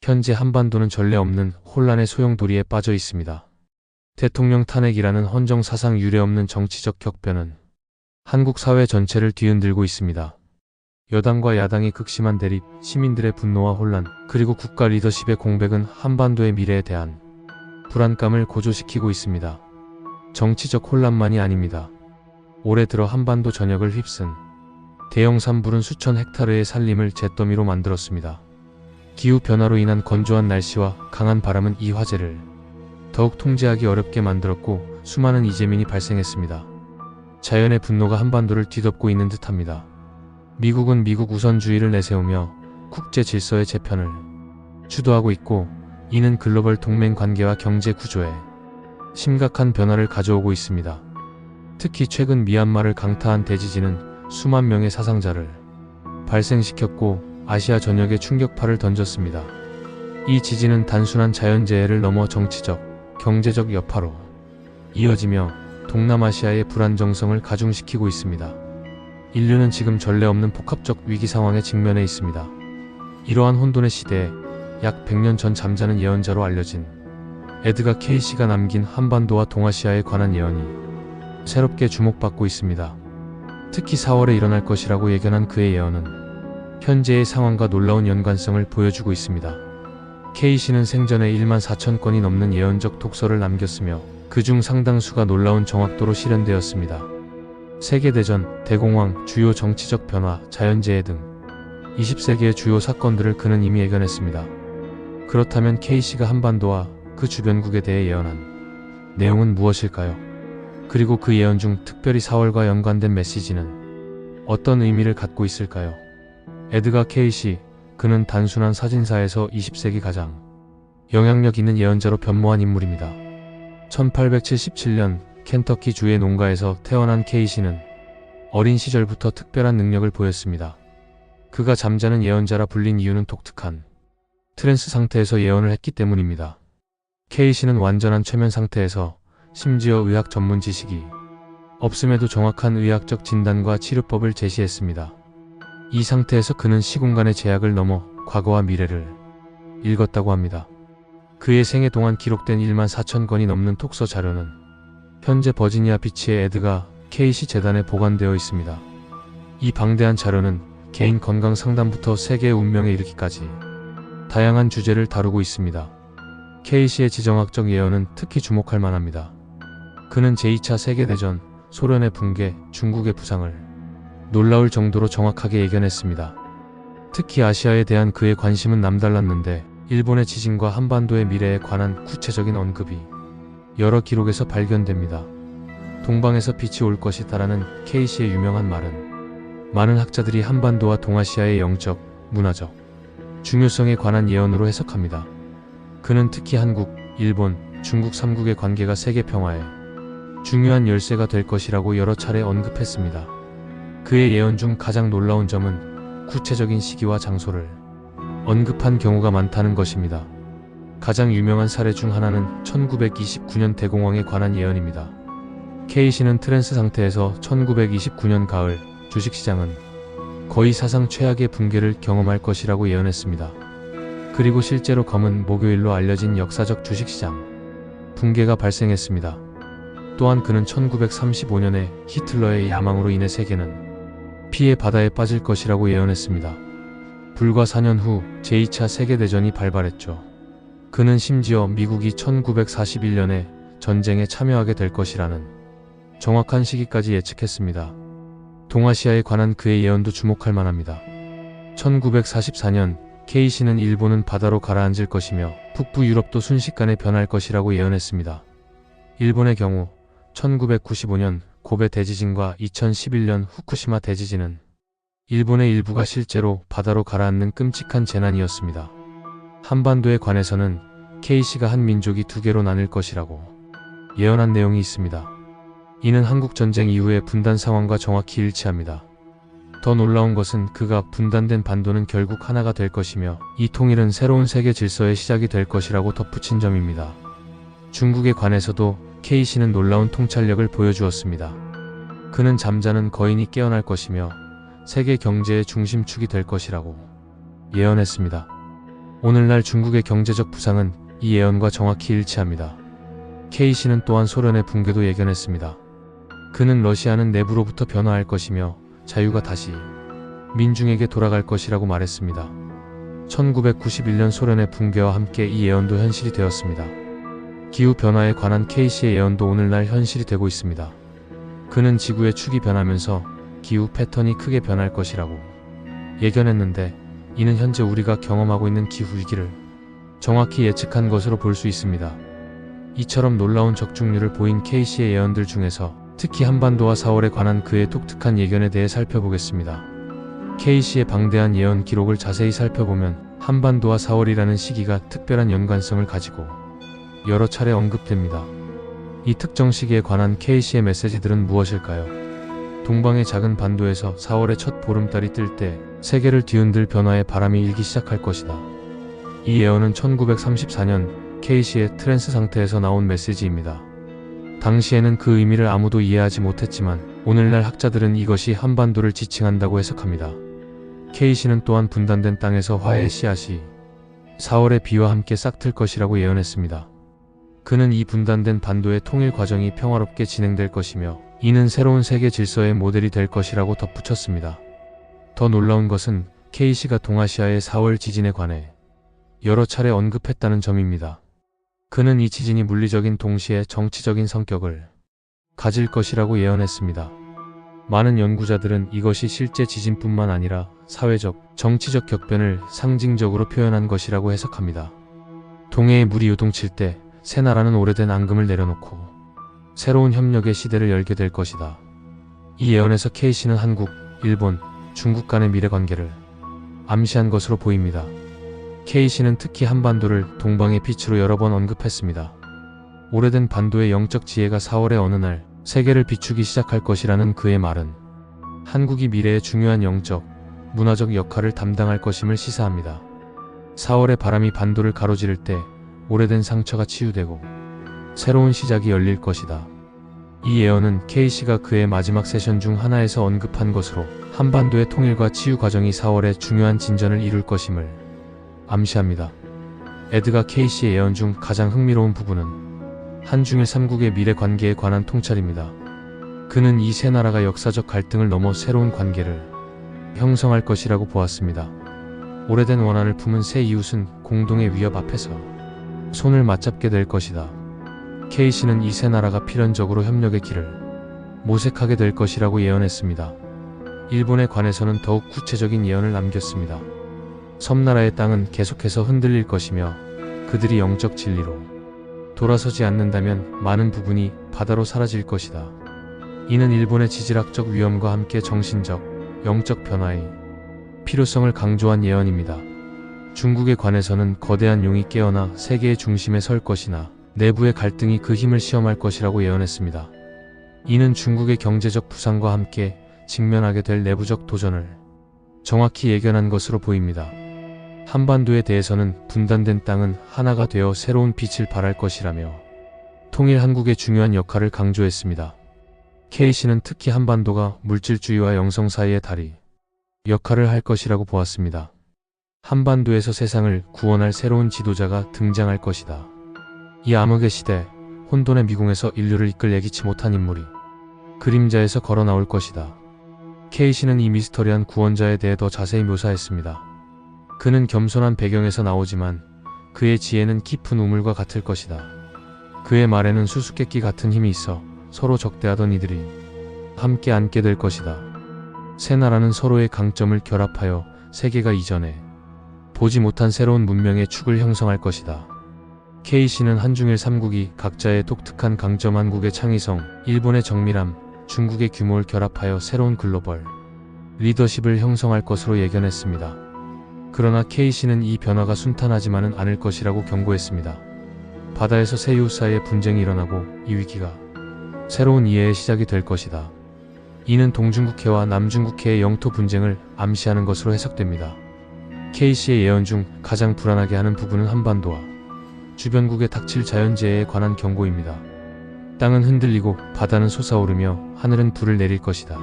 현재 한반도는 전례 없는 혼란의 소용돌이에 빠져 있습니다. 대통령 탄핵이라는 헌정사상 유례없는 정치적 격변은 한국 사회 전체를 뒤흔들고 있습니다. 여당과 야당의 극심한 대립, 시민들의 분노와 혼란, 그리고 국가 리더십의 공백은 한반도의 미래에 대한 불안감을 고조시키고 있습니다. 정치적 혼란만이 아닙니다. 올해 들어 한반도 전역을 휩쓴 대형 산불은 수천 헥타르의 산림을 잿더미로 만들었습니다. 기후변화로 인한 건조한 날씨와 강한 바람은 이 화재를 더욱 통제하기 어렵게 만들었고 수많은 이재민이 발생했습니다. 자연의 분노가 한반도를 뒤덮고 있는 듯합니다. 미국은 미국 우선주의를 내세우며 국제 질서의 재편을 주도하고 있고 이는 글로벌 동맹 관계와 경제 구조에 심각한 변화를 가져오고 있습니다. 특히 최근 미얀마를 강타한 대지진은 수만 명의 사상자를 발생시켰고 아시아 전역에 충격파를 던졌습니다. 이 지진은 단순한 자연재해를 넘어 정치적, 경제적 여파로 이어지며 동남아시아의 불안정성을 가중시키고 있습니다. 인류는 지금 전례 없는 복합적 위기 상황에 직면해 있습니다. 이러한 혼돈의 시대에 약 100년 전 잠자는 예언자로 알려진 에드가 케이시가 남긴 한반도와 동아시아에 관한 예언이 새롭게 주목받고 있습니다. 특히 4월에 일어날 것이라고 예견한 그의 예언은 현재의 상황과 놀라운 연관성을 보여주고 있습니다. 케이시는 생전에 1만 4천 건이 넘는 예언적 독서를 남겼으며 그중 상당수가 놀라운 정확도로 실현되었습니다. 세계대전, 대공황, 주요 정치적 변화, 자연재해 등 20세기의 주요 사건들을 그는 이미 예견했습니다. 그렇다면 케이시가 한반도와 그 주변국에 대해 예언한 내용은 무엇일까요? 그리고 그 예언 중 특별히 4월과 연관된 메시지는 어떤 의미를 갖고 있을까요? 에드가 케이시, 그는 단순한 사진사에서 20세기 가장 영향력 있는 예언자로 변모한 인물입니다. 1877년 켄터키 주의 농가에서 태어난 케이시는 어린 시절부터 특별한 능력을 보였습니다. 그가 잠자는 예언자라 불린 이유는 독특한 트랜스 상태에서 예언을 했기 때문입니다. 케이시는 완전한 최면 상태에서 심지어 의학 전문 지식이 없음에도 정확한 의학적 진단과 치료법을 제시했습니다. 이 상태에서 그는 시공간의 제약을 넘어 과거와 미래를 읽었다고 합니다. 그의 생애 동안 기록된 1만 4천 건이 넘는 톡서 자료는 현재 버지니아 비치의 에드가 케이시 재단에 보관되어 있습니다. 이 방대한 자료는 개인 건강 상담부터 세계의 운명에 이르기까지 다양한 주제를 다루고 있습니다. 케이시의 지정학적 예언은 특히 주목할 만합니다. 그는 제2차 세계대전, 소련의 붕괴, 중국의 부상을 놀라울 정도로 정확하게 예견했습니다. 특히 아시아에 대한 그의 관심은 남달랐는데 일본의 지진과 한반도의 미래에 관한 구체적인 언급이 여러 기록에서 발견됩니다. 동방에서 빛이 올 것이다라는 케이시의 유명한 말은 많은 학자들이 한반도와 동아시아의 영적, 문화적 중요성에 관한 예언으로 해석합니다. 그는 특히 한국, 일본, 중국 3국의 관계가 세계 평화에 중요한 열쇠가 될 것이라고 여러 차례 언급했습니다. 그의 예언 중 가장 놀라운 점은 구체적인 시기와 장소를 언급한 경우가 많다는 것입니다. 가장 유명한 사례 중 하나는 1929년 대공황에 관한 예언입니다. 케이시는 트랜스 상태에서 1929년 가을 주식시장은 거의 사상 최악의 붕괴를 경험할 것이라고 예언했습니다. 그리고 실제로 검은 목요일로 알려진 역사적 주식시장 붕괴가 발생했습니다. 또한 그는 1935년에 히틀러의 야망으로 인해 세계는 피해 바다에 빠질 것이라고 예언했습니다. 불과 4년 후 제2차 세계대전이 발발했죠. 그는 심지어 미국이 1941년에 전쟁에 참여하게 될 것이라는 정확한 시기까지 예측했습니다. 동아시아에 관한 그의 예언도 주목할 만합니다. 1944년 케이시는 일본은 바다로 가라앉을 것이며 북부 유럽도 순식간에 변할 것이라고 예언했습니다. 일본의 경우 1995년 고베 대지진과 2011년 후쿠시마 대지진은 일본의 일부가 실제로 바다로 가라앉는 끔찍한 재난이었습니다. 한반도에 관해서는 케이시가 한 민족이 두 개로 나뉠 것이라고 예언한 내용이 있습니다. 이는 한국전쟁 이후의 분단 상황과 정확히 일치합니다. 더 놀라운 것은 그가 분단된 반도는 결국 하나가 될 것이며 이 통일은 새로운 세계 질서의 시작이 될 것이라고 덧붙인 점입니다. 중국에 관해서도 케이시는 놀라운 통찰력을 보여주었습니다. 그는 잠자는 거인이 깨어날 것이며 세계 경제의 중심축이 될 것이라고 예언했습니다. 오늘날 중국의 경제적 부상은 이 예언과 정확히 일치합니다. K씨는 또한 소련의 붕괴도 예견했습니다. 그는 러시아는 내부로부터 변화할 것이며 자유가 다시 민중에게 돌아갈 것이라고 말했습니다. 1991년 소련의 붕괴와 함께 이 예언도 현실이 되었습니다. 기후변화에 관한 K씨의 예언도 오늘날 현실이 되고 있습니다. 그는 지구의 축이 변하면서 기후 패턴이 크게 변할 것이라고 예견했는데, 이는 현재 우리가 경험하고 있는 기후 위기를 정확히 예측한 것으로 볼 수 있습니다. 이처럼 놀라운 적중률을 보인 K씨의 예언들 중에서 특히 한반도와 4월에 관한 그의 독특한 예견에 대해 살펴보겠습니다. K씨의 방대한 예언 기록을 자세히 살펴보면 한반도와 4월이라는 시기가 특별한 연관성을 가지고 여러 차례 언급됩니다. 이 특정 시기에 관한 K씨의 메시지들은 무엇일까요? 동방의 작은 반도에서 4월의 첫 보름달이 뜰 때 세계를 뒤흔들 변화의 바람이 일기 시작할 것이다. 이 예언은 1934년 K씨의 트랜스 상태에서 나온 메시지입니다. 당시에는 그 의미를 아무도 이해하지 못했지만 오늘날 학자들은 이것이 한반도를 지칭한다고 해석합니다. K씨는 또한 분단된 땅에서 화해의 씨앗이 4월의 비와 함께 싹틀 것이라고 예언했습니다. 그는 이 분단된 반도의 통일 과정이 평화롭게 진행될 것이며 이는 새로운 세계 질서의 모델이 될 것이라고 덧붙였습니다. 더 놀라운 것은 K씨가 동아시아의 4월 지진에 관해 여러 차례 언급했다는 점입니다. 그는 이 지진이 물리적인 동시에 정치적인 성격을 가질 것이라고 예언했습니다. 많은 연구자들은 이것이 실제 지진뿐만 아니라 사회적, 정치적 격변을 상징적으로 표현한 것이라고 해석합니다. 동해에 물이 요동칠 때 새 나라는 오래된 앙금을 내려놓고 새로운 협력의 시대를 열게 될 것이다. 이 예언에서 K씨는 한국, 일본, 중국 간의 미래관계를 암시한 것으로 보입니다. K씨는 특히 한반도를 동방의 빛으로 여러 번 언급했습니다. 오래된 반도의 영적 지혜가 4월의 어느 날 세계를 비추기 시작할 것이라는 그의 말은 한국이 미래의 중요한 영적, 문화적 역할을 담당할 것임을 시사합니다. 4월의 바람이 반도를 가로지를 때 오래된 상처가 치유되고 새로운 시작이 열릴 것이다. 이 예언은 K씨가 그의 마지막 세션 중 하나에서 언급한 것으로 한반도의 통일과 치유 과정이 4월에 중요한 진전을 이룰 것임을 암시합니다. 에드가 K씨의 예언 중 가장 흥미로운 부분은 한중일 3국의 미래 관계에 관한 통찰입니다. 그는 이 세 나라가 역사적 갈등을 넘어 새로운 관계를 형성할 것이라고 보았습니다. 오래된 원한을 품은 새 이웃은 공동의 위협 앞에서 손을 맞잡게 될 것이다. K씨는 이 세 나라가 필연적으로 협력의 길을 모색하게 될 것이라고 예언했습니다. 일본에 관해서는 더욱 구체적인 예언을 남겼습니다. 섬나라의 땅은 계속해서 흔들릴 것이며 그들이 영적 진리로 돌아서지 않는다면 많은 부분이 바다로 사라질 것이다. 이는 일본의 지질학적 위험과 함께 정신적, 영적 변화의 필요성을 강조한 예언입니다. 중국에 관해서는 거대한 용이 깨어나 세계의 중심에 설 것이나 내부의 갈등이 그 힘을 시험할 것이라고 예언했습니다. 이는 중국의 경제적 부상과 함께 직면하게 될 내부적 도전을 정확히 예견한 것으로 보입니다. 한반도에 대해서는 분단된 땅은 하나가 되어 새로운 빛을 발할 것이라며 통일 한국의 중요한 역할을 강조했습니다. K씨는 특히 한반도가 물질주의와 영성 사이의 다리 역할을 할 것이라고 보았습니다. 한반도에서 세상을 구원할 새로운 지도자가 등장할 것이다. 이 암흑의 시대, 혼돈의 미궁에서 인류를 이끌 예기치 못한 인물이 그림자에서 걸어 나올 것이다. K씨는 이 미스터리한 구원자에 대해 더 자세히 묘사했습니다. 그는 겸손한 배경에서 나오지만 그의 지혜는 깊은 우물과 같을 것이다. 그의 말에는 수수께끼 같은 힘이 있어 서로 적대하던 이들이 함께 앉게 될 것이다. 세 나라는 서로의 강점을 결합하여 세계가 이전에 보지 못한 새로운 문명의 축을 형성할 것이다. K씨는 한중일 3국이 각자의 독특한 강점, 한국의 창의성, 일본의 정밀함, 중국의 규모를 결합하여 새로운 글로벌 리더십을 형성할 것으로 예견했습니다. 그러나 K씨는 이 변화가 순탄하지만은 않을 것이라고 경고했습니다. 바다에서 세 이웃 사이의 분쟁이 일어나고 이 위기가 새로운 이해의 시작이 될 것이다. 이는 동중국해와 남중국해의 영토 분쟁을 암시하는 것으로 해석됩니다. K씨의 예언 중 가장 불안하게 하는 부분은 한반도와 주변국에 닥칠 자연재해에 관한 경고입니다. 땅은 흔들리고 바다는 솟아오르며 하늘은 불을 내릴 것이다.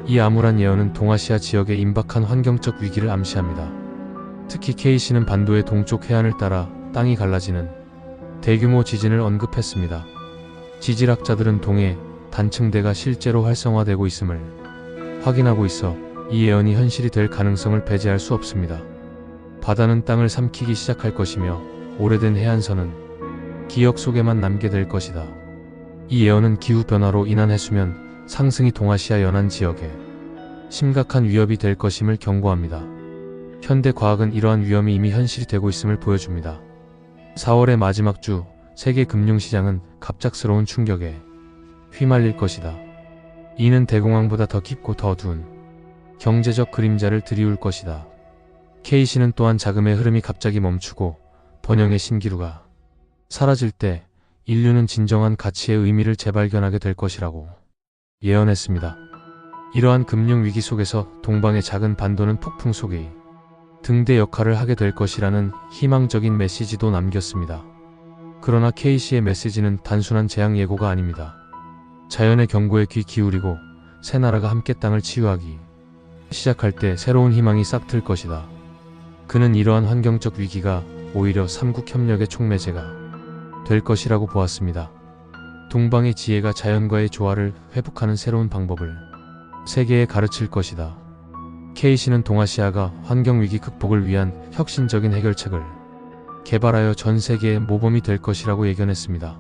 이 암울한 예언은 동아시아 지역의 임박한 환경적 위기를 암시합니다. 특히 K씨는 반도의 동쪽 해안을 따라 땅이 갈라지는 대규모 지진을 언급했습니다. 지질학자들은 동해 단층대가 실제로 활성화되고 있음을 확인하고 있어 이 예언이 현실이 될 가능성을 배제할 수 없습니다. 바다는 땅을 삼키기 시작할 것이며 오래된 해안선은 기억 속에만 남게 될 것이다. 이 예언은 기후변화로 인한 해수면 상승이 동아시아 연안 지역에 심각한 위협이 될 것임을 경고합니다. 현대 과학은 이러한 위험이 이미 현실이 되고 있음을 보여줍니다. 4월의 마지막 주 세계 금융시장은 갑작스러운 충격에 휘말릴 것이다. 이는 대공황보다 더 깊고 더 어두운 경제적 그림자를 드리울 것이다. K씨는 또한 자금의 흐름이 갑자기 멈추고 번영의 신기루가 사라질 때 인류는 진정한 가치의 의미를 재발견하게 될 것이라고 예언했습니다. 이러한 금융위기 속에서 동방의 작은 반도는 폭풍 속의 등대 역할을 하게 될 것이라는 희망적인 메시지도 남겼습니다. 그러나 K씨의 메시지는 단순한 재앙 예고가 아닙니다. 자연의 경고에 귀 기울이고 새 나라가 함께 땅을 치유하기 시작할 때 새로운 희망이 싹틀 것이다. 그는 이러한 환경적 위기가 오히려 삼국 협력의 촉매제가 될 것이라고 보았습니다. 동방의 지혜가 자연과의 조화를 회복하는 새로운 방법을 세계에 가르칠 것이다. K씨는 동아시아가 환경위기 극복을 위한 혁신적인 해결책을 개발하여 전 세계의 모범이 될 것이라고 예견했습니다.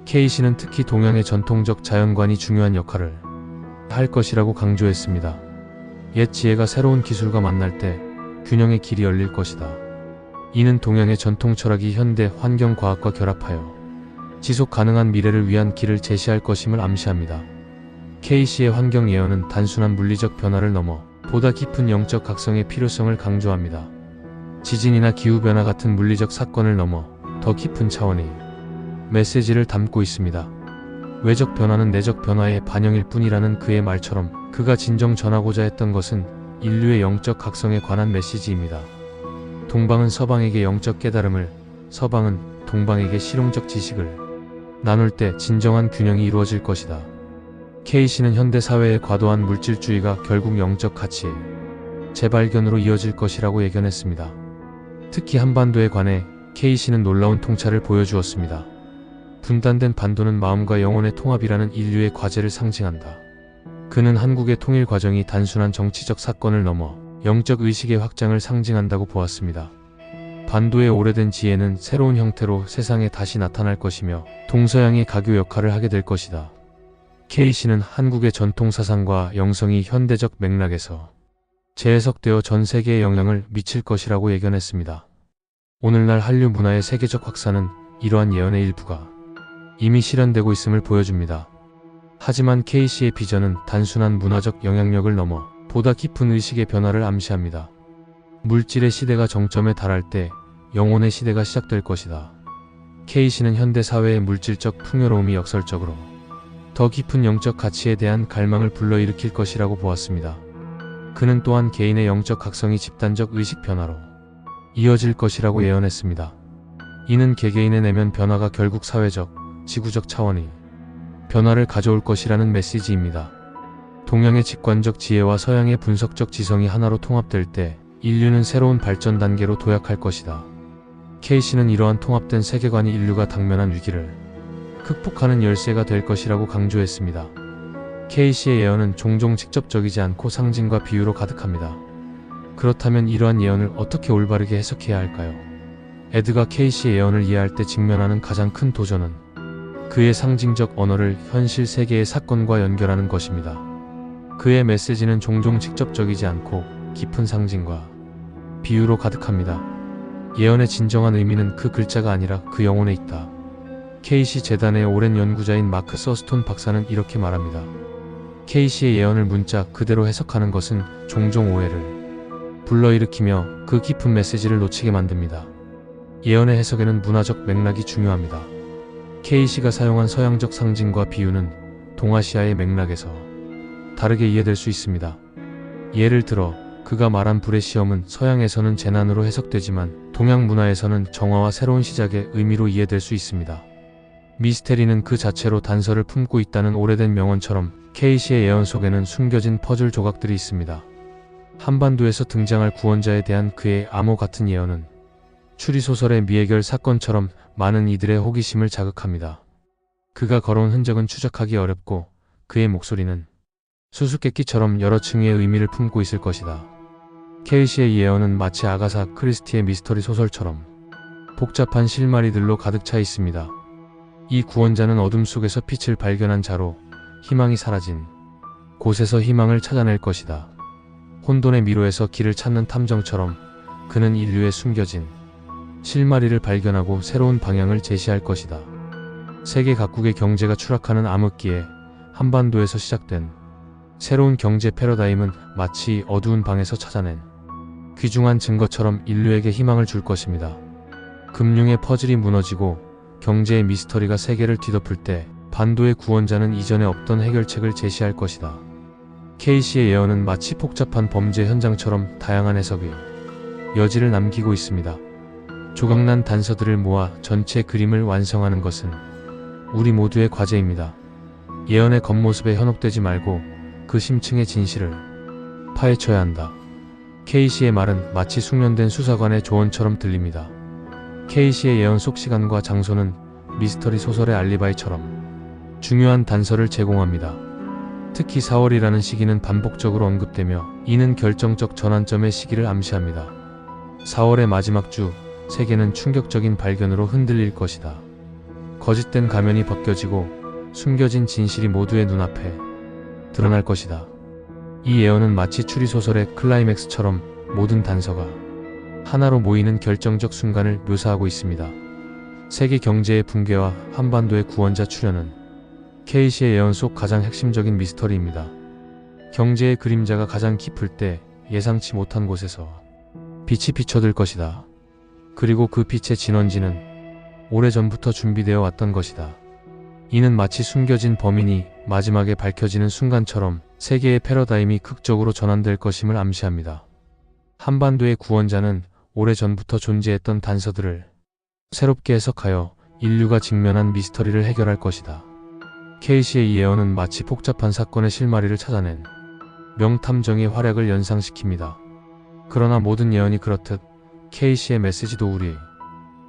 K씨는 특히 동양의 전통적 자연관이 중요한 역할을 할 것이라고 강조했습니다. 옛 지혜가 새로운 기술과 만날 때 균형의 길이 열릴 것이다. 이는 동양의 전통 철학이 현대 환경과학과 결합하여 지속 가능한 미래를 위한 길을 제시할 것임을 암시합니다. K씨의 환경 예언은 단순한 물리적 변화를 넘어 보다 깊은 영적 각성의 필요성을 강조합니다. 지진이나 기후변화 같은 물리적 사건을 넘어 더 깊은 차원의 메시지를 담고 있습니다. 외적 변화는 내적 변화의 반영일 뿐이라는 그의 말처럼 그가 진정 전하고자 했던 것은 인류의 영적 각성에 관한 메시지입니다. 동방은 서방에게 영적 깨달음을, 서방은 동방에게 실용적 지식을 나눌 때 진정한 균형이 이루어질 것이다. K씨는 현대 사회의 과도한 물질주의가 결국 영적 가치의 재발견으로 이어질 것이라고 예견했습니다. 특히 한반도에 관해 K씨는 놀라운 통찰을 보여주었습니다. 분단된 반도는 마음과 영혼의 통합이라는 인류의 과제를 상징한다. 그는 한국의 통일 과정이 단순한 정치적 사건을 넘어 영적 의식의 확장을 상징한다고 보았습니다. 반도의 오래된 지혜는 새로운 형태로 세상에 다시 나타날 것이며 동서양의 가교 역할을 하게 될 것이다. K씨는 한국의 전통 사상과 영성이 현대적 맥락에서 재해석되어 전 세계에 영향을 미칠 것이라고 예견했습니다. 오늘날 한류 문화의 세계적 확산은 이러한 예언의 일부가 이미 실현되고 있음을 보여줍니다. 하지만 K씨의 비전은 단순한 문화적 영향력을 넘어 보다 깊은 의식의 변화를 암시합니다. 물질의 시대가 정점에 달할 때 영혼의 시대가 시작될 것이다. K씨는 현대 사회의 물질적 풍요로움이 역설적으로 더 깊은 영적 가치에 대한 갈망을 불러일으킬 것이라고 보았습니다. 그는 또한 개인의 영적 각성이 집단적 의식 변화로 이어질 것이라고 예언했습니다. 이는 개개인의 내면 변화가 결국 사회적, 지구적 차원의 변화를 가져올 것이라는 메시지입니다. 동양의 직관적 지혜와 서양의 분석적 지성이 하나로 통합될 때 인류는 새로운 발전 단계로 도약할 것이다. K씨는 이러한 통합된 세계관이 인류가 당면한 위기를 극복하는 열쇠가 될 것이라고 강조했습니다. K씨의 예언은 종종 직접적이지 않고 상징과 비유로 가득합니다. 그렇다면 이러한 예언을 어떻게 올바르게 해석해야 할까요? 에드가 K씨의 예언을 이해할 때 직면하는 가장 큰 도전은 그의 상징적 언어를 현실 세계의 사건과 연결하는 것입니다. 그의 메시지는 종종 직접적이지 않고 깊은 상징과 비유로 가득합니다. 예언의 진정한 의미는 그 글자가 아니라 그 영혼에 있다. K씨 재단의 오랜 연구자인 마크 서스톤 박사는 이렇게 말합니다. K씨의 예언을 문자 그대로 해석하는 것은 종종 오해를 불러일으키며 그 깊은 메시지를 놓치게 만듭니다. 예언의 해석에는 문화적 맥락이 중요합니다. K씨가 사용한 서양적 상징과 비유는 동아시아의 맥락에서 다르게 이해될 수 있습니다. 예를 들어 그가 말한 불의 시험은 서양에서는 재난으로 해석되지만 동양 문화에서는 정화와 새로운 시작의 의미로 이해될 수 있습니다. 미스테리는 그 자체로 단서를 품고 있다는 오래된 명언처럼 K씨의 예언 속에는 숨겨진 퍼즐 조각들이 있습니다. 한반도에서 등장할 구원자에 대한 그의 암호 같은 예언은 추리소설의 미해결 사건처럼 많은 이들의 호기심을 자극합니다. 그가 걸어온 흔적은 추적하기 어렵고 그의 목소리는 수수께끼처럼 여러 층위의 의미를 품고 있을 것이다. 케이시의 예언은 마치 아가사 크리스티의 미스터리 소설처럼 복잡한 실마리들로 가득 차 있습니다. 이 구원자는 어둠 속에서 빛을 발견한 자로 희망이 사라진 곳에서 희망을 찾아낼 것이다. 혼돈의 미로에서 길을 찾는 탐정처럼 그는 인류의 숨겨진 실마리를 발견하고 새로운 방향을 제시할 것이다. 세계 각국의 경제가 추락하는 암흑기에 한반도에서 시작된 새로운 경제 패러다임은 마치 어두운 방에서 찾아낸 귀중한 증거처럼 인류에게 희망을 줄 것입니다. 금융의 퍼즐이 무너지고 경제의 미스터리가 세계를 뒤덮을 때 반도의 구원자는 이전에 없던 해결책을 제시할 것이다. 케이시의 예언은 마치 복잡한 범죄 현장처럼 다양한 해석의 여지를 남기고 있습니다. 조각난 단서들을 모아 전체 그림을 완성하는 것은 우리 모두의 과제입니다. 예언의 겉모습에 현혹되지 말고 그 심층의 진실을 파헤쳐야 한다. 케이시의 말은 마치 숙련된 수사관의 조언처럼 들립니다. 케이시의 예언 속 시간과 장소는 미스터리 소설의 알리바이처럼 중요한 단서를 제공합니다. 특히 4월이라는 시기는 반복적으로 언급되며 이는 결정적 전환점의 시기를 암시합니다. 4월의 마지막 주, 세계는 충격적인 발견으로 흔들릴 것이다. 거짓된 가면이 벗겨지고 숨겨진 진실이 모두의 눈앞에 드러날 것이다. 이 예언은 마치 추리소설의 클라이맥스처럼 모든 단서가 하나로 모이는 결정적 순간을 묘사하고 있습니다. 세계 경제의 붕괴와 한반도의 구원자 출현은 케이시의 예언 속 가장 핵심적인 미스터리입니다. 경제의 그림자가 가장 깊을 때 예상치 못한 곳에서 빛이 비춰들 것이다. 그리고 그 빛의 진원지는 오래전부터 준비되어 왔던 것이다. 이는 마치 숨겨진 범인이 마지막에 밝혀지는 순간처럼 세계의 패러다임이 극적으로 전환될 것임을 암시합니다. 한반도의 구원자는 오래전부터 존재했던 단서들을 새롭게 해석하여 인류가 직면한 미스터리를 해결할 것이다. 케이시의 이 예언은 마치 복잡한 사건의 실마리를 찾아낸 명탐정의 활약을 연상시킵니다. 그러나 모든 예언이 그렇듯 케이시의 메시지도 우리의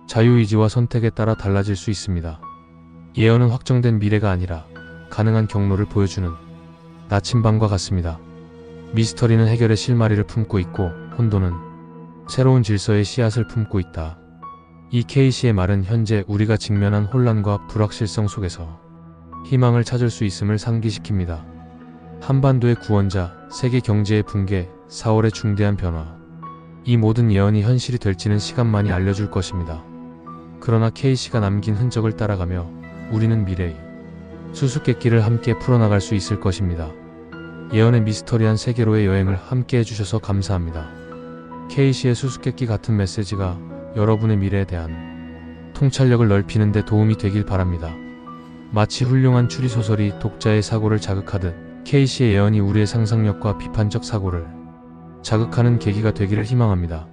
자유의지와 선택에 따라 달라질 수 있습니다. 예언은 확정된 미래가 아니라 가능한 경로를 보여주는 나침반과 같습니다. 미스터리는 해결의 실마리를 품고 있고 혼돈은 새로운 질서의 씨앗을 품고 있다. 이 케이시의 말은 현재 우리가 직면한 혼란과 불확실성 속에서 희망을 찾을 수 있음을 상기시킵니다. 한반도의 구원자, 세계 경제의 붕괴, 4월의 중대한 변화. 이 모든 예언이 현실이 될지는 시간만이 알려줄 것입니다. 그러나 케이시가 남긴 흔적을 따라가며 우리는 미래의 수수께끼를 함께 풀어나갈 수 있을 것입니다. 예언의 미스터리한 세계로의 여행을 함께 해주셔서 감사합니다. 케이시의 수수께끼 같은 메시지가 여러분의 미래에 대한 통찰력을 넓히는 데 도움이 되길 바랍니다. 마치 훌륭한 추리소설이 독자의 사고를 자극하듯 케이시의 예언이 우리의 상상력과 비판적 사고를 자극하는 계기가 되기를 희망합니다.